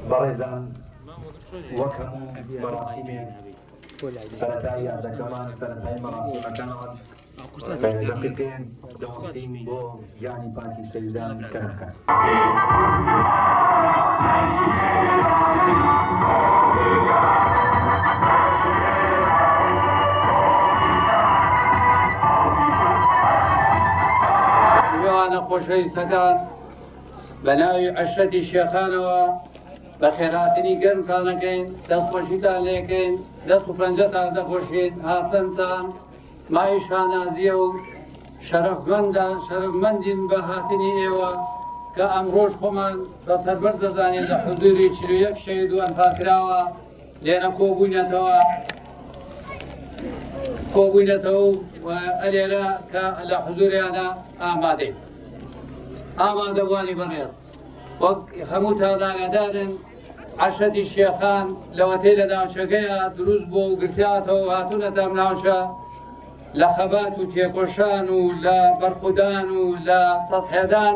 بەڕێزان وەک هەموو بەڕاستیمێک سەرەتایی یادەکەمان سەرەتایی مەڕاستیمەکانەوە دەقیقێن دەوڵەتین بۆ گیانی پاکی شەهیدان کەرەکە. میوانە خۆشەویستەکان بە ناوی عەشرەتی شێخانەوە بە خێراتنی گەرمتانەکەین، دەستخۆشیتان لێکەین، دەست و پەنجەتان دەخۆشین، هاتنتان مای شانازیە و شەرەفمەندین بە هاتنی ئێوە کە ئەمڕۆژ خۆمان بەسەربەر دەزانین لە حودوری 41 شەهید و ئەنفالکراوە لێرە کۆبووینەتەوە و ئەلێرە کە لە حودوریانە ئامادەین. ئامادەبوانی بەڕێز وەک هەمووتان ئاگادارن عەشرەتی شێخان لەوەتەی لە ناوچەکەیە دروست بۆ و گرتیاتەوە هاتوونەتە ناوچە لە خەبات و تێکۆشان و لە بەرخودان و لە تەسحێدان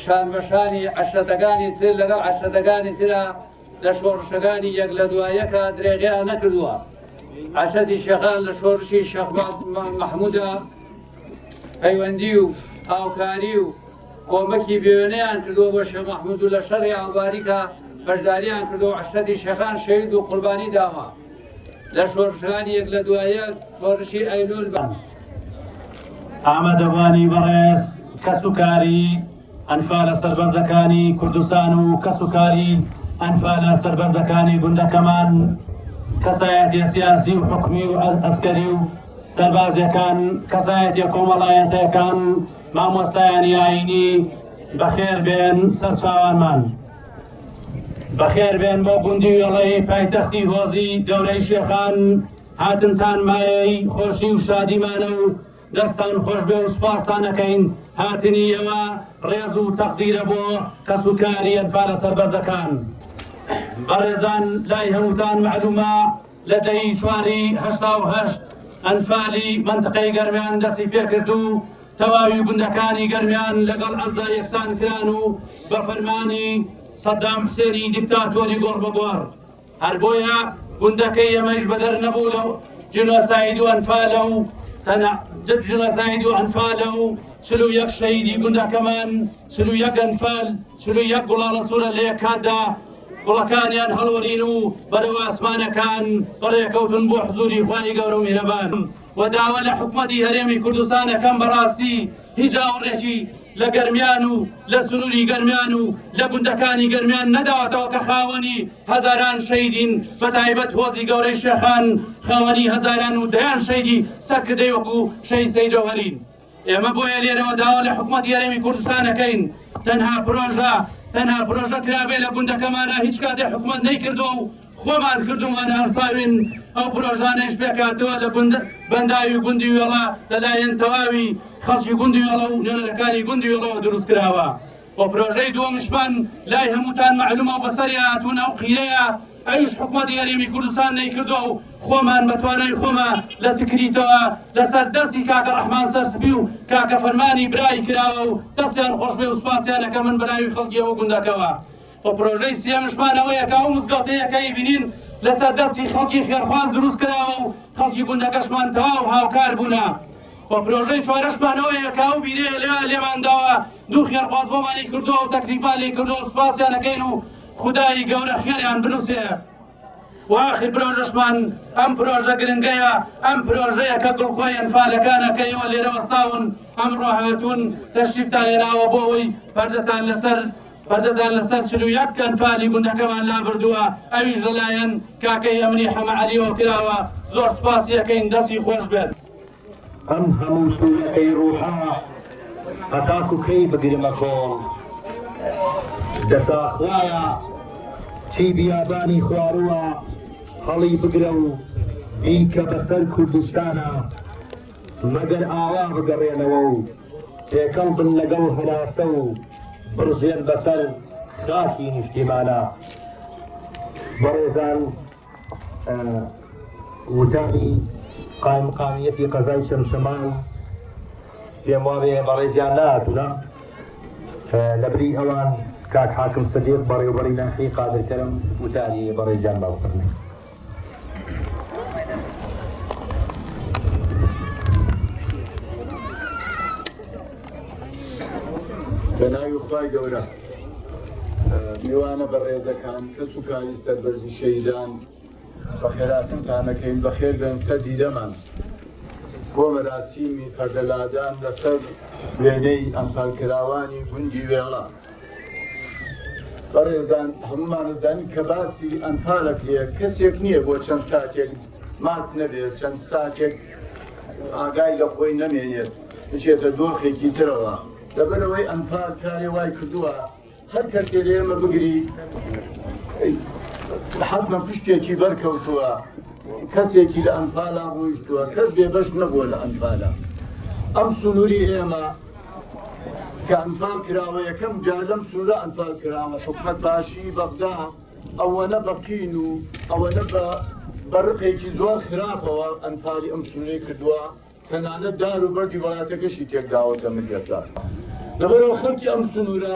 شان بەشانی عەشرەتەکانی تر لەگەڵ عەشرەتەکانی ترە لە شۆڕشەکانی یەک لە دوایەکە درێژیان نەکردووە. عەشرەتی شێخان لە شۆڕشی شێخ مەحموودە پەیوەندی و هاوکاری و کۆمەکی بێوێنەیان کردووە بۆ شێخ مەحموود و لە شەڕی ئاوباریکە بەشداریان کردەوە. عەشرەتی شێخان شەهید و قوربانی داوە لە شۆڕشەکانی یەک لە دوایەک شۆڕشی ئەیلول بە ئامادەبوانی بەڕێز کەسوکاری ئەنفالە سەربەرزەکانی کوردستان و کەسوکاری ئەنفالە سەربەرزەکانی گوندەکەمان، کەسایەتی سیاسی و حکومی و ئەسکەری و سەربازیەکان، کەسایەتی کۆمەڵایەتەکان، مامۆستایانی ئاینی بەخێر بێن سەرچاوانمان. بەخێر بێن بۆ گوندی وێڵەی پایتەختی هۆزی گەورەی شێخان. هاتنتان مایەی خۆشی و شادیمانە و دەستان خۆش بێ و سوپاسان دەکەین. هاتنی ئێوە ڕێز و تەقدیرە بۆ کەسوکاری ئەنفالە سەربەرزەکان. بەڕێزان لای هەمووتان معلومە لە دەی چواری 88 ئەنفالی منتقەی گەرمیان دەستی پێکرد و تەواوی گوندەکانی گەرمیان لەگەڵ ئەرزا یەکسان کران و بە فەرمانی سەدام حوسێنی دیکتاتۆری گۆڕ بەگۆڕ. هەر بۆیە گوندەکەی ئەمەش بەدەر نەبوو لەو جنۆساید و ئەنفالە و جنۆساید و ئەنفالە و 41 شەهیدی گوندەکەمان، 41 ئەنفال، 41 گوڵاڵە سوورە لە یەک کاتدا گوڵەکانیان هەڵوەرین و بەرەو ئاسمانەکان بەڕێکەوتن بۆ حزوری خوای گەورە و میهرەبان. و داوە لە حکومەتی هەرێمی کوردستانەکەم بەڕاستی هیچ ئاوڕێکی لە گەرمیان و لە سنووری گەرمیان و لە گوندەکانی گەرمیان نەداوەتەوە کە خاوەنی هەزاران شەهیدین، بە تایبەت هۆزی گەورەی شێخان خاوەنی هەزاران و دەیان شەیدی سەرکردەی وەکو شەهید سەید جەوهەرین. ئێمە بۆیە لێرەوە داوا لە حکومەتی هەرێمی کوردستانەکەین تەنها پرۆژە کرابێ لە گوندەکەمانە هیچ کاتێ حکومەت نەیکردووە و خۆمان کردومانە هەرساوین ئەو پرۆژانەش بێکاتەوە لە بەنداوی گوندی وێڵە لەلایەن تەواوی خەڵکی گوندی وێڵە و نوێنەرەکانی گوندی وێڵەوە دروست کراوە. و پرۆژەی دووەمشمان لای هەمووتان معلومە و بەسەری هاتوون ئەو قیرەیە ئەوش حکومەتی هەرێمی کوردستان نەیکردووە و خۆمان بە توانای خۆمە لە تکریتەوە لەسەر دەستی کاکە ڕەحمان سەرسبی و کاکە فەرمانی برای کراوە و دەستیان خۆش بێ و سوپاسیانەکە من بەناوی خەڵکی ئەوە گوندەکەوە. و پرۆژەی سێمشمان ئەوەیە کە ئەو مزگەوتەیەکەی بینین لەسەر دەستی خەڵکی خێرخواز دروست کراوە و خەڵکی گوندەکەشمان تەواو هاوکار بوونە. و پرۆژەی چوارەشمان ئەوەیە کە ئەو بیرەیە لێمان داوە دوو خێرخواز بۆمانی کردووە و تەکلیفان لێ کردووە و سوپاسیانەکەین و خودایی گەورە خێریان بنووسێ. و ئاخر پرۆژەشمان ئەم پرۆژە گرنگەیە، ئەم پرۆژەیە کە گڵخۆی ئەنفالەکانە کە ئێوە لێرە وەستاون ئەمڕۆ هاتوون تەشریفتان هێناوە بۆ ئەوەی پەردەتان لەسەر 41 ئەنفالی گوندەکەمان لابردووە. ئەویش لەلایەن کاکەی ئەمری حەمە عەلیەوە کراوە. زۆر سوپاسی یەکەین، دەستی خۆش بێت. ئەم هەموو سوورەکەی ڕووحا هەتاکو کەی بگرمە کۆڵ دەساخوایە چی بیابانی خوارووە هەڵی بگرە و بیکە بەسەر کوردستانە مەگەر ئاوا بگەڕێنەوە و تێکەڵ بن لەگەڵ هەناسە و بڕژێن بەسەر خاکی نیشتیمانە. بەڕێزان وتانی قایمقامیەتی قەزای شەمشەمان پێم وابێ بەڕێزیان نهاتوونە لەبری ئەوان کاک حاکم سەدیق بەڕێوەبەری ناحیەی قادرکەرم وتاری بەڕێزیان باوکردنی. بەناوی خوای گەورە میوانە بەڕێزەکان کەس و کاری سەربەرزی شەیدان بە خێراتنتانەکەین بەخێر بێن سەر دیدەمان بۆ مەراسیمی پەردەلادان لەسەر وێنەی ئەنفالکراوانی گوندی وێڵا. بەڕێزان هەمومان دەزانین کە باسی ئەنفالەک لێ کەسێک نییە بۆ چەند ساتێک مارک نەبێت چەند ساتێک ئاگای لە خۆی نەمێنێت بچێتە دۆخێکی ترەوە. لەبەرەوەی ئەنفال کارێ وای کردووە هەر کەسێ لێ ئێمە بگری حەزمە پشتێکی بەرکەوتووە کەسێکی لە ئەنفالا ڕۆیشتووە کەس بێبەش نەبووە لە ئەنفالا. ئەم سنووری ئێمە کە ئەنفال کراوە یەکەم جار لەم سنوورە ئەنفال کراوە حکومەت باشی بەغدا ئەوەنە بەقین و ئەوەنە بە ڕقێکی زۆر خراپەوە ئەنفالی ئەم سنوورەی کردووە تەنانەت دار و بەردی وڵاتەکەشی تێکداوەتە ملگەردا. لەبەرەوە خەڵکی ئەم سنوورە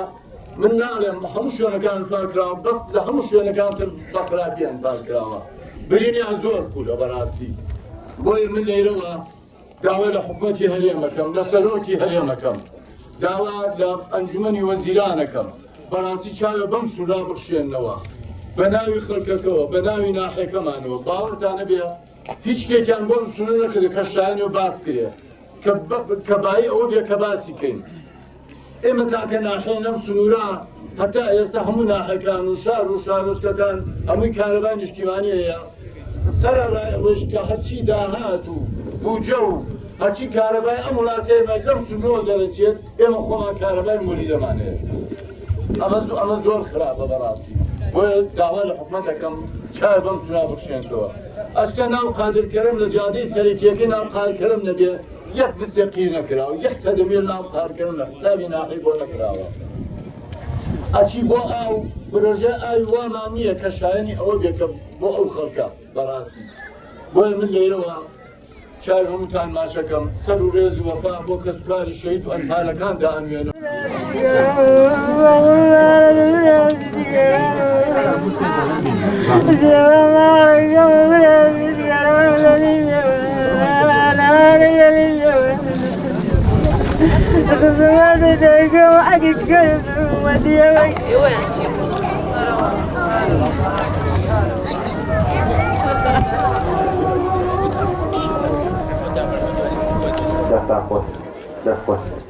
من ناڵێم هەموو شوێنەکان ئەنفال کراوە بەس لە هەموو شوێنەکان تر بە خراپی ئەنفال کراوە برینیان زۆر پوولە بەڕاستی. بۆیە من لێرەوە داوای لە حکومەتی هەرێمەکەم لە سەرۆکی هەرێمەکەم داوا لە ئەنجومەنی وەزیرانەکەم بەڕاستی چاوە بەم سوورا بخشێننەوە بە ناوی خەڵکەکەەوە بە ناوی ناحێکەمانەوە باوەڕتانە بێ هیچ شتێکیان بۆم سنوور نەکرد کە شایانی و باس کرێ کە بای ئەوە بێ کە باسی کەین. ئێمە تاکە ناحێن ئەم سنوورە هەتا ئێستا هەموو ناحەکان و شار و شارۆچکەکان هەمووی کارەبای نیشتیمانیەیە سەرڕای ئەوەش کە هەرچی داهات و بوجە و هەرچی کارەبای ئەم وڵاتەیە لەم سنوورەوە دەرەچێت ئێمە خۆمان کارەبای مولی دەمانێت. ئەمە زۆر خراپە بەڕاستی. بۆیە داوا لە حکومەتەکەم چای بەم سنوورا بخشێنەوە. ئەشکە ناو قادرکەرم لە جادەی سەرەکیەکەی ناو قادرکەرم نەبێ یەک دەستێقی نەکراوە یەک خەدەمێ ناو قادرکەرم لە حسابی ناحی بۆ نەکراوە. ئەچی بۆ ئاو پرۆژە ئاوی وامان نییە کە شایانی ئەوە بێکە بۆ ئەو خەڵکە بەڕاستی. بۆیە من لێرەوە چای هەمووتان ماچەکەم سەر و ڕێز و وەفا بۆ کەسوکاری شەید و ئەنفالەکان دائەنوێنم. دەست خۆش.